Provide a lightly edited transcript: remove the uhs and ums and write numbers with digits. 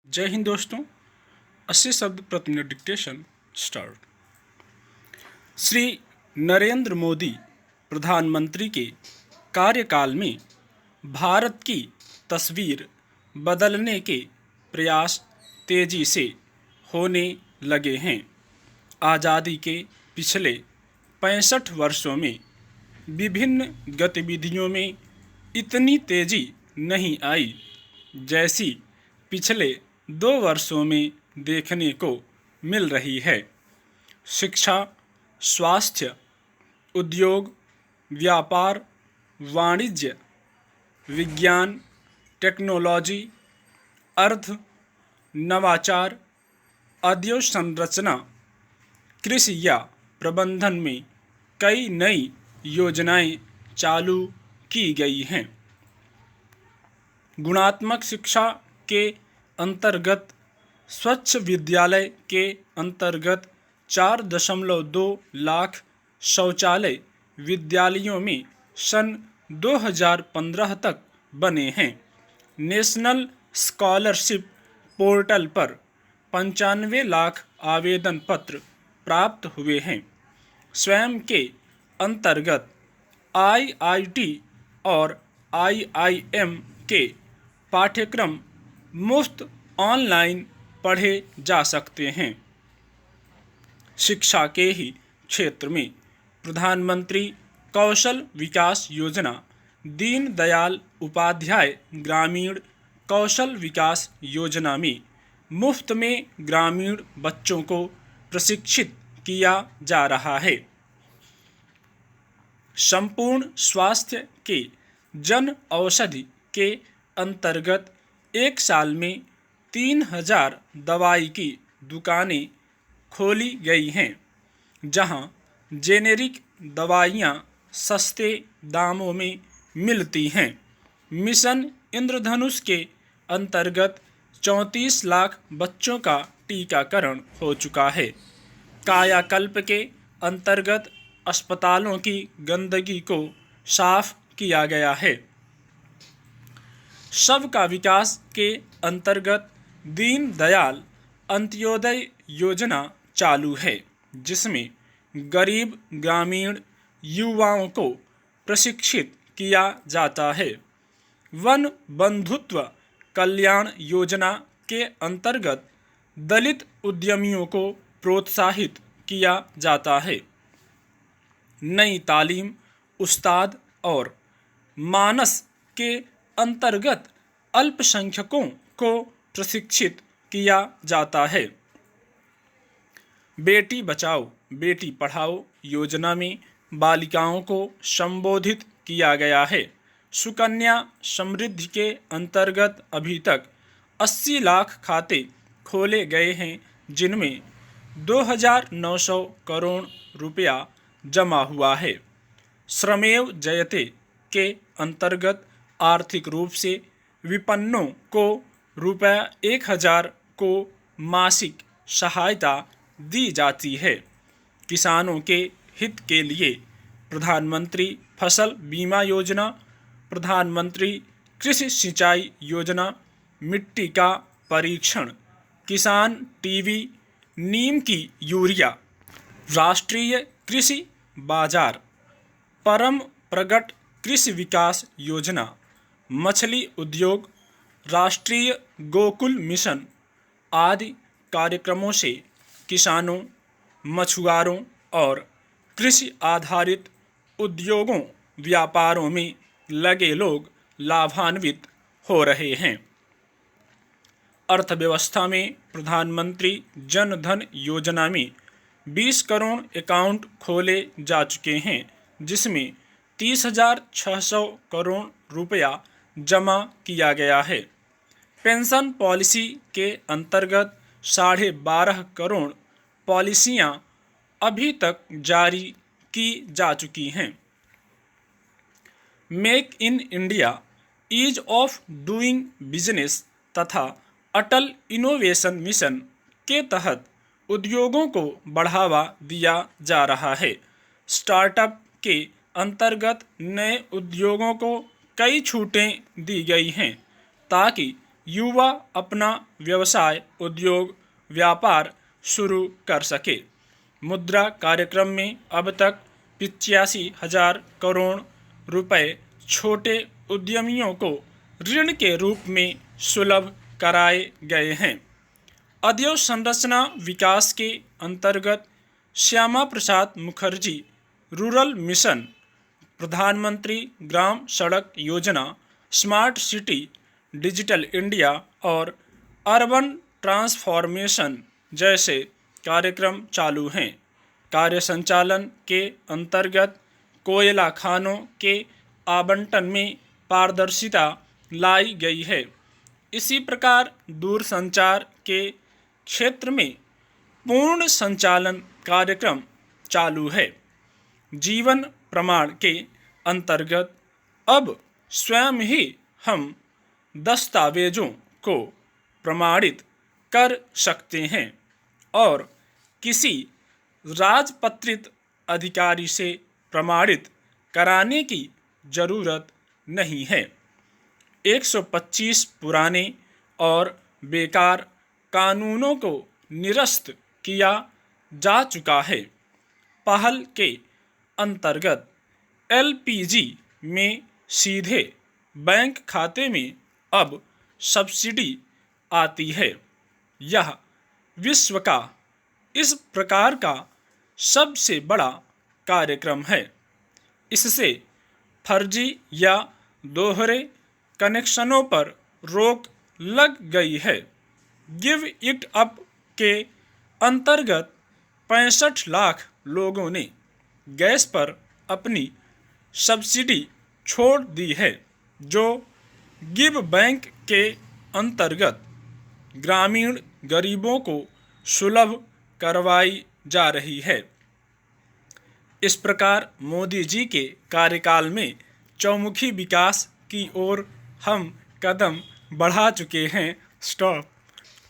जय हिंद दोस्तों। 80 शब्द प्रति minute dictation start. Shri Narendra Modi प्रधानमंत्री के कार्यकाल में भारत की तस्वीर बदलने के प्रयास तेजी से होने लगे हैं। आज़ादी के पिछले 65 वर्षों में विभिन्न गतिविधियों में इतनी तेजी नहीं आई जैसी पिछले 2 वर्षों में देखने को मिल रही है। शिक्षा, स्वास्थ्य, उद्योग, व्यापार, वाणिज्य, विज्ञान, टेक्नोलॉजी, अर्थ, नवाचार, अधोसंरचना, कृषि या प्रबंधन में कई नई योजनाएं चालू की गई हैं। गुणात्मक शिक्षा के अंतर्गत स्वच्छ विद्यालय के अंतर्गत 4.2 लाख शौचालय विद्यालयों में सन 2015 तक बने हैं। नेशनल स्कॉलरशिप पोर्टल पर 95 लाख आवेदन पत्र प्राप्त हुए हैं। स्वयं के अंतर्गत IIT और IIM के पाठ्यक्रम मुफ्त ऑनलाइन पढ़े जा सकते हैं। शिक्षा के ही क्षेत्र में प्रधानमंत्री कौशल विकास योजना, दीनदयाल उपाध्याय ग्रामीण कौशल विकास योजना में मुफ्त में ग्रामीण बच्चों को प्रशिक्षित किया जा रहा है। संपूर्ण स्वास्थ्य के जन औषधि के अंतर्गत एक साल में 3000 दवाई की दुकानें खोली गई हैं, जहां जेनेरिक दवाइयां सस्ते दामों में मिलती हैं। मिशन इंद्रधनुष के अंतर्गत 34 लाख बच्चों का टीकाकरण हो चुका है। कायाकल्प के अंतर्गत अस्पतालों की गंदगी को साफ किया गया है। सबका विकास के अंतर्गत दीनदयाल अंत्योदय योजना चालू है, जिसमें गरीब ग्रामीण युवाओं को प्रशिक्षित किया जाता है। वन बंधुत्व कल्याण योजना के अंतर्गत दलित उद्यमियों को प्रोत्साहित किया जाता है। नई तालीम, उस्ताद और मानस के अंतर्गत अल्पसंख्यकों को प्रशिक्षित किया जाता है। बेटी बचाओ बेटी पढ़ाओ योजना में बालिकाओं को संबोधित किया गया है। सुकन्या समृद्धि के अंतर्गत अभी तक 80 लाख खाते खोले गए हैं, जिनमें 2900 करोड़ रुपया जमा हुआ है। श्रमेव जयते के अंतर्गत आर्थिक रूप से विपन्नों को ₹1000 को मासिक सहायता दी जाती है। किसानों के हित के लिए प्रधानमंत्री फसल बीमा योजना, प्रधानमंत्री कृषि सिंचाई योजना, मिट्टी का परीक्षण, किसान टीवी, नीम की यूरिया, राष्ट्रीय कृषि बाजार, परम प्रगट कृषि विकास योजना, मछली उद्योग, राष्ट्रीय गोकुल मिशन आदि कार्यक्रमों से किसानों, मछुआरों और कृषि आधारित उद्योगों व्यापारों में लगे लोग लाभान्वित हो रहे हैं। अर्थव्यवस्था में प्रधानमंत्री जन धन योजना में 20 करोड़ अकाउंट खोले जा चुके हैं, जिसमें 30,600 करोड़ रुपया जमा किया गया है। पेंशन पॉलिसी के अंतर्गत 12.5 करोड़ पॉलिसियां अभी तक जारी की जा चुकी हैं। Make in India, ease of doing business तथा अटल इनोवेशन मिशन के तहत उद्योगों को बढ़ावा दिया जा रहा है। स्टार्टअप के अंतर्गत नए उद्योगों को कई छूटें दी गई हैं, ताकि युवा अपना व्यवसाय, उद्योग, व्यापार शुरू कर सके। मुद्रा कार्यक्रम में अब तक 85,000 करोड़ रुपए छोटे उद्यमियों को ऋण के रूप में सुलभ कराए गए हैं। अधोसंरचना विकास के अंतर्गत श्यामा प्रसाद मुखर्जी रूरल मिशन, प्रधानमंत्री ग्राम सड़क योजना, स्मार्ट सिटी, डिजिटल इंडिया और अर्बन ट्रांसफॉर्मेशन जैसे कार्यक्रम चालू हैं। कार्य संचालन के अंतर्गत कोयला खानों के आवंटन में पारदर्शिता लाई गई है। इसी प्रकार दूरसंचार के क्षेत्र में पूर्ण संचालन कार्यक्रम चालू है। जीवन प्रमाण के अंतर्गत अब स्वयं ही हम दस्तावेजों को प्रमाणित कर सकते हैं और किसी राजपत्रित अधिकारी से प्रमाणित कराने की जरूरत नहीं है। 125 पुराने और बेकार कानूनों को निरस्त किया जा चुका है। पहल के अंतर्गत एलपीजी में सीधे बैंक खाते में अब सब्सिडी आती है। यह विश्व का इस प्रकार का सबसे बड़ा कार्यक्रम है। इससे फर्जी या दोहरे कनेक्शनों पर रोक लग गई है। गिव इट अप के अंतर्गत 65 लाख लोगों ने गैस पर अपनी सब्सिडी छोड़ दी है, जो गिव बैंक के अंतर्गत ग्रामीण गरीबों को सुलभ करवाई जा रही है। इस प्रकार मोदी जी के कार्यकाल में चौमुखी विकास की ओर हम कदम बढ़ा चुके हैं। स्टॉप।